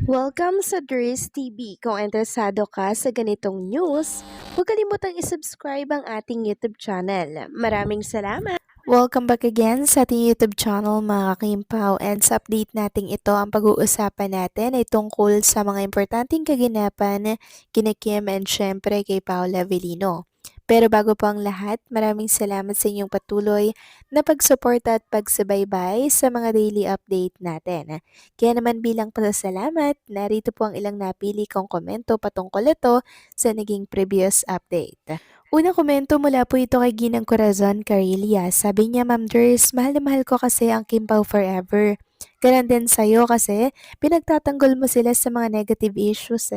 Welcome sa Dries TV. Kung interesado ka sa ganitong news, huwag kalimutang isubscribe ang ating YouTube channel. Maraming salamat! Welcome back again sa ating YouTube channel mga kakimpaw, and sa update natin ito ang pag-uusapan natin ay tungkol sa mga importanteng kaganapan kina Kim and syempre kay Paula Avellino. Pero bago po ang lahat, maraming salamat sa inyong patuloy na pagsuporta at pagsubaybay sa mga daily update natin. Kaya naman bilang pasasalamat, narito po ang ilang napili kong komento patungkol ito sa naging previous update. Unang komento mula po ito kay Ginang Corazon Carillia. Sabi niya, Ma'am Ders, mahal na mahal ko kasi ang Kim Pao forever. Ganon din sa'yo kasi pinagtatanggol mo sila sa mga negative issues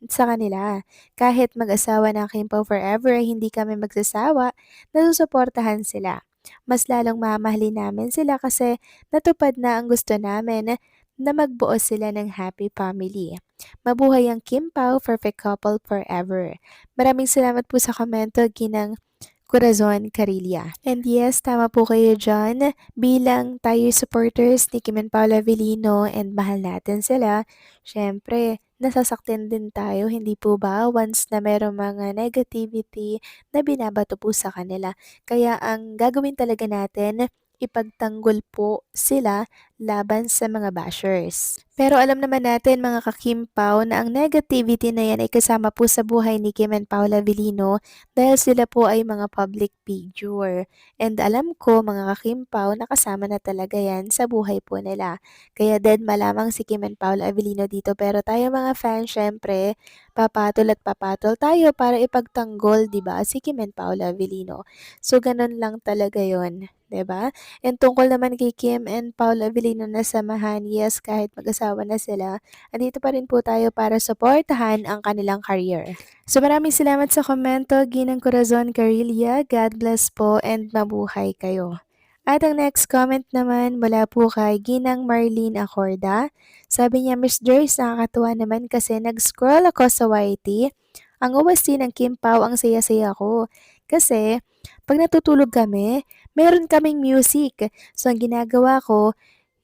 sa kanila. Kahit mag-asawa ng Kim Pao forever ay hindi kami magsasawa na susuportahan sila. Mas lalong mamahalin namin sila kasi natupad na ang gusto namin na magbuo sila ng happy family. Mabuhay ang Kim Pao, perfect couple forever. Maraming salamat po sa komento, Ginang Corazon Carillia. And yes, tama po kayo dyan. Bilang tayo supporters ni Kim and Paula Avellino and mahal natin sila, syempre, nasasaktan din tayo, hindi po ba? Once na merong mga negativity na binabato po sa kanila. Kaya ang gagawin talaga natin, ipagtanggol po sila laban sa mga bashers. Pero alam naman natin mga kakimpaw na ang negativity na yan ay kasama po sa buhay ni Kim and Paula Avellino dahil sila po ay mga public figure. And alam ko mga kakimpaw na kasama na talaga yan sa buhay po nila. Kaya dead malamang si Kim and Paula Avellino dito, pero tayo mga fans syempre papatol at papatol tayo para ipagtanggol, 'di ba, si Kim and Paula Avellino. So ganun lang talaga 'yon. 'Di ba? And tungkol naman kay Kim and Paula Avellino na samahan, yes, kahit mag-asawa na sila, andito pa rin po tayo para suportahan ang kanilang career. So maraming salamat sa komento, Ginang Corazon Carillia. God bless po and mabuhay kayo. At ang next comment naman mula po kay Ginang Marlene Acorda. Sabi niya, Miss Joyce, nakakatuwa naman kasi nag-scroll ako sa YT. Ang OST ng Kim Pao, ang saya-saya ko. Kasi pag natutulog kami, meron kaming music. So, ang ginagawa ko,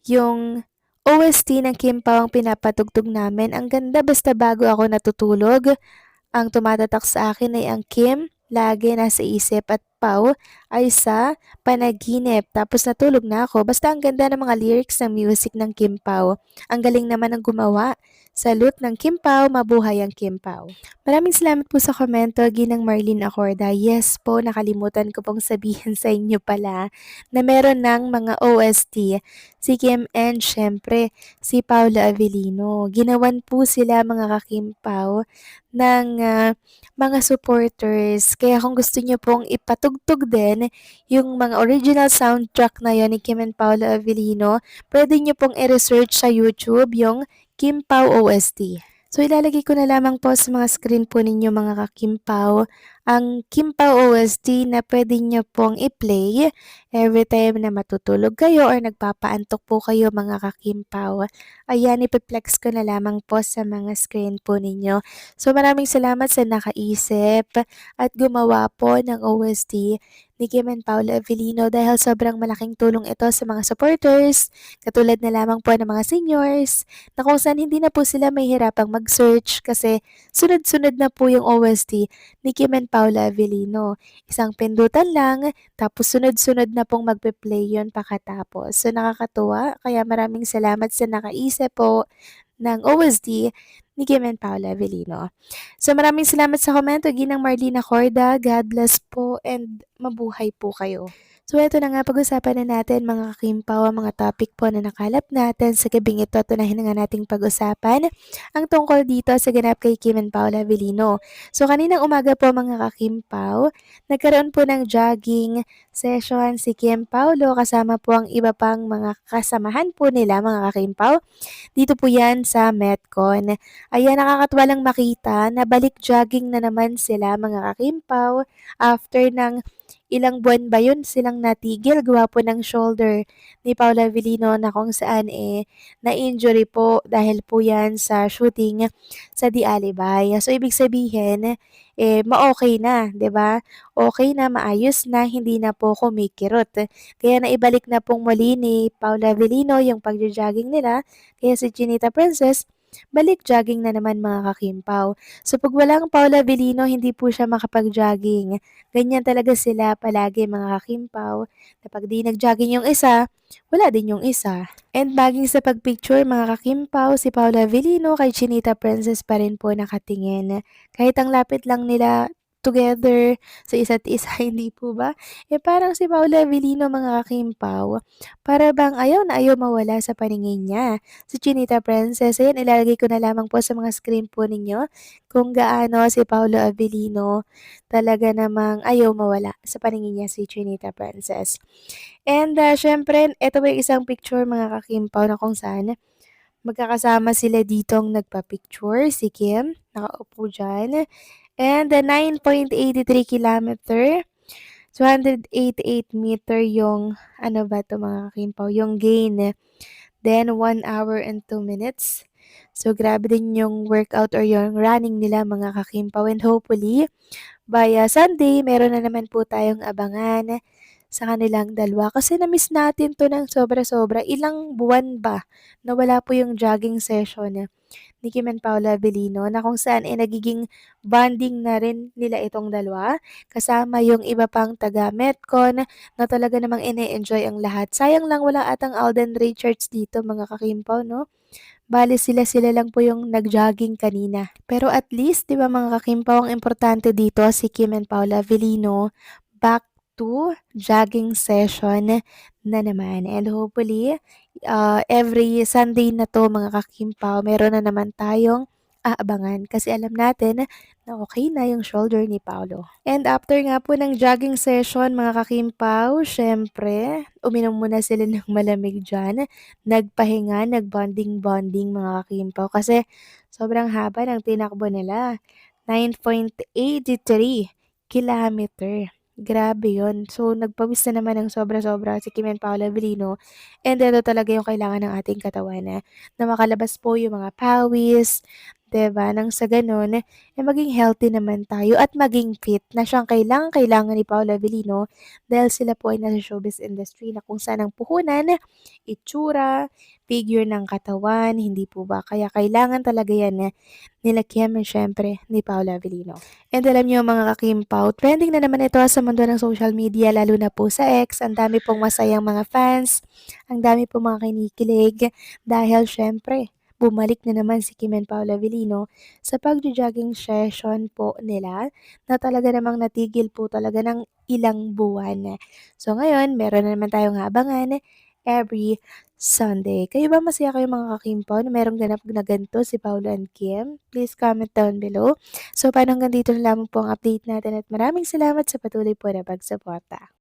yung OST ng Kim Pao ang pinapatugtog namin. Ang ganda basta bago ako natutulog. Ang tumatatak sa akin ay ang Kim, lagi nasa isip, at Pao ay sa panaginip. Tapos natulog na ako. Basta ang ganda ng mga lyrics ng music ng Kim Pao. Ang galing naman ng gumawa. Salute ng Kim Pao, mabuhay ang Kim Pao. Maraming salamat po sa komento, Ginang Marlene Acorda. Yes po, nakalimutan ko pong sabihin sa inyo pala na meron ng mga OST si Kim and syempre si Paula Avellino. Ginawan po sila mga kakimpaw ng mga supporters. Kaya kung gusto niyo pong ipatugtog din yung mga original soundtrack na yon ni Kim and Paula Avellino, pwede niyo pong i-research sa YouTube yung Kim Pao OST. So ilalagay ko na lamang po sa mga screen po ninyo mga kakimpaw ang Kim Pao OST na pwede nyo pong i-play every time na matutulog kayo or nagpapaantok po kayo mga kakimpaw. Ayan, ipiplex ko na lamang po sa mga screen po ninyo. So maraming salamat sa nakaisip at gumawa po ng OST ni Kim and Paula Avellino dahil sobrang malaking tulong ito sa mga supporters, katulad na lamang po ng mga seniors, na kung saan hindi na po sila mahihirapang mag-search kasi sunod-sunod na po yung OST ni Kim and Paula Avellino. Isang pindutan lang, tapos sunod-sunod na pong magpe-play yun pakatapos. So nakakatuwa, kaya maraming salamat sa nakaisip po ng OST ni Kim and Paula Avellino. So maraming salamat sa komento, Ginang Marlene Acorda. God bless po and mabuhay po kayo. So ito na nga, pag-usapan na natin mga kakimpaw ang mga topic po na nakalap natin sa gabing ito. Tunahin na nga nating pag-usapan ang tungkol dito sa ganap kay Kim and Paula Avellino. So kaninang umaga po mga kakimpaw, nagkaroon po ng jogging session si Kim Paulo kasama po ang iba pang mga kasamahan po nila mga kakimpaw. Dito po yan sa Metcon. Ayan, nakakatuwa lang makita na balik jogging na naman sila mga kakimpaw after ng ilang buwan ba yun silang natigil gawa po ng shoulder ni Paula Avellino na kung saan na-injury po dahil po yan sa shooting sa The Alibay. So ibig sabihin ma-okay na, 'di ba? Okay na, maayos na, hindi na po kumikirot. Kaya naibalik na pong muli ni Paula Avellino yung pagjo-jogging nila. Kaya si Chinita Princess balik jogging na naman mga kakimpaw. So pag walang Paula Avellino, hindi po siya makapag-jogging. Ganyan talaga sila palagi mga kakimpaw, na pag di nag-jogging yung isa, wala din yung isa. And baging sa pagpicture mga kakimpaw, si Paula Avellino kay Chinita Princess pa rin po nakatingin. Kahit ang lapit lang nila together sa isa't isa, hindi po ba? Parang si Paula Avellino mga kakimpaw, para bang ayaw na ayaw mawala sa paningin niya. Si Chinita Princess, ayan, ilalagay ko na lamang po sa mga screen po ninyo kung gaano si Paula Avellino talaga namang ayaw mawala sa paningin niya si Chinita Princess. And syempre, ito ba yung isang picture mga kakimpaw na kung saan magkakasama sila ditong nagpa-picture, si Kim, nakaupo dyan. And the 9.83 kilometer, 288 meter yung, ano ba to mga kakimpaw, yung gain. Then, 1 hour and 2 minutes. So, grabe din yung workout or yung running nila mga kakimpaw. And hopefully, by Sunday, meron na naman po tayong abangan sa kanilang dalawa. Kasi na-miss natin to ng sobra-sobra. Ilang buwan ba na wala po yung jogging session ni Kim and Paula Avellino na kung saan nagiging bonding na rin nila itong dalawa. Kasama yung iba pang taga Metcon na talaga namang ine-enjoy ang lahat. Sayang lang wala atang Alden Richards dito mga kakimpaw, no? Bale sila-sila lang po yung nag-jogging kanina. Pero at least, 'di ba mga kakimpaw, ang importante dito si Kim and Paula Avellino back to jogging session na naman. And hopefully, every Sunday na 'to mga kakimpaw, meron na naman tayong aabangan kasi alam natin na okay na yung shoulder ni Paolo. And after nga po ng jogging session mga kakimpaw, syempre, uminom muna sila ng malamig dyan. Nagpahinga, nag-bonding-bonding mga kakimpaw kasi sobrang haba ng tinakbo nila. 9.83 kilometer. Grabe yon. So, nagpawis na naman ng sobra-sobra si Kim and Paula Avellino. And ito talaga yung kailangan ng ating katawan na makalabas po yung mga pawis, 'di ba? Nang sa ganun, maging healthy naman tayo at maging fit na siyang kailangan ni Paula Avellino dahil sila po ay nasa showbiz industry na kung saan ang puhunan, itsura, figure ng katawan, hindi po ba? Kaya kailangan talaga yan nila Kim and syempre ni Paula Avellino. And alam niyo mga kakimpaw, trending na naman ito sa mundo ng social media lalo na po sa X. Ang dami pong masayang mga fans, ang dami pong mga kinikilig dahil syempre bumalik na naman si Kim and Paula Avellino sa pagjo-jogging session po nila na talaga namang natigil po talaga ng ilang buwan. So ngayon, meron na naman tayong habangan every Sunday. Kayo ba masaya kayo mga kakimpaw na merong ganap na ganito si Paula and Kim? Please comment down below. So paano hanggang dito na lamang po ang update natin at maraming salamat sa patuloy po na pagsuporta.